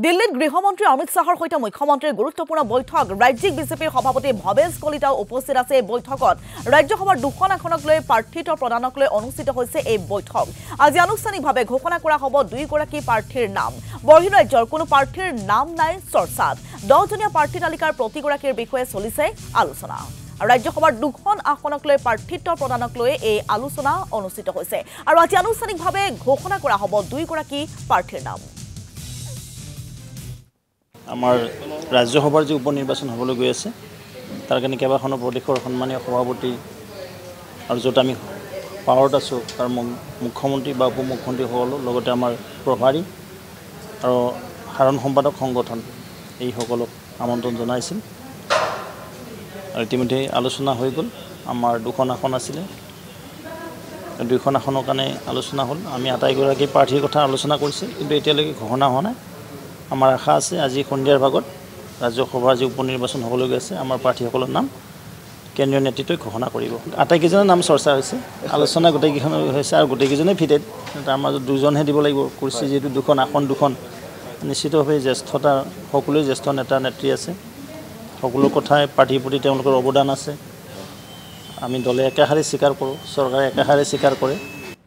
দিল্লীত গৃহমন্ত্ৰী অমিত শ্বাহৰ সৈতে মুখ্যমন্ত্ৰীৰ গুৰুত্বপূৰ্ণ বৈঠক ৰাজ্যিক বিজেপিৰ সভাপতি ভৱেশ কলিতাও উপস্থিত আছে এই বৈঠকত ৰাজ্যসভাৰ দুখন আসনক লৈ প্ৰাৰ্থিত্ব প্ৰদানক লৈ অনুষ্ঠিত হৈছে এই বৈঠক আজি আনুষ্ঠানিকভাৱে ঘোষণা কৰা হ'ব দুইগৰাকী প্ৰাৰ্থীৰ নাম বৰ্হিৰ ৰাজ্যৰ কোনো প্ৰাৰ্থীৰ নাম নাই চৰ্চাত 10জনীয়া প্ৰাৰ্থী তালিকাৰ প্ৰতিগৰাকীৰ বিষয়ে চলিছে আলোচনা ৰাজ্যসভাৰ দুখন আসনক লৈ প্ৰাৰ্থিত্ব প্ৰদানক লৈ এই আলোচনা অনুষ্ঠিত হৈছে আৰু আজি আনুষ্ঠানিকভাৱে ঘোষণা কৰা হ'ব দুইগৰাকী প্ৰাৰ্থীৰ নাম আমাৰ ৰাজ্যসভাৰ যে উপনিৰ্বাচন হ'বলৈ গৈ আছে তাৰ কাৰণে কেইবাখনো প্ৰদেশৰ সন্মানীয় সভাপতি আৰু য'ত আমি পাৱাৰত আছোঁ তাৰ মুখ্যমন্ত্ৰী বা উপমুখ্যমন্ত্ৰীসকলৰ লগতে আমাৰ প্ৰভাৰী আৰু সাধাৰণ সম্পাদক সংগঠন এইসকলক আমন্ত্ৰণ জনাইছিল আৰু ইতিমধ্যে আলোচনা হৈ গ'ল আমাৰ দুখন আসন আছিলে দুইখন আসনৰ কাৰণে আলোচনা হ'ল আমি আটাইগৰাকী প্ৰাৰ্থীৰ কথা আলোচনা কৰিছিল কিন্তু এতিয়ালৈকে ঘোষণা হোৱা নাই আমাৰ আশা আছে আজি সন্ধিয়াৰ ভাগত ৰাজ্যসভাৰ যে উপনিৰ্বাচন হ'বলৈ গৈ আছে আমাৰ প্ৰাৰ্থীসকলৰ নাম কেন্দ্ৰীয় নেতৃত্বই ঘোষণা কৰিব আটাইকেইজনৰ নাম চৰ্চা হৈছে আলোচনা গোটেইকেইখন হৈছে আৰু গোটেইকেইজনেই ফিটেড তাৰ মাজত দুজনহে দিব লাগিব কুৰ্চি যিহেতু দুখন আসন দুখন নিশ্চিতভাৱে জ্যেষ্ঠতা সকলোৱে জ্যেষ্ঠ নেতা নেত্ৰী আছে সকলো কথাই প্ৰাৰ্থীৰ প্ৰতি তেওঁলোকৰ অৱদান আছে আমি দলে একাষাৰে স্বীকাৰ কৰোঁ চৰকাৰে একাষাৰে স্বীকাৰ কৰে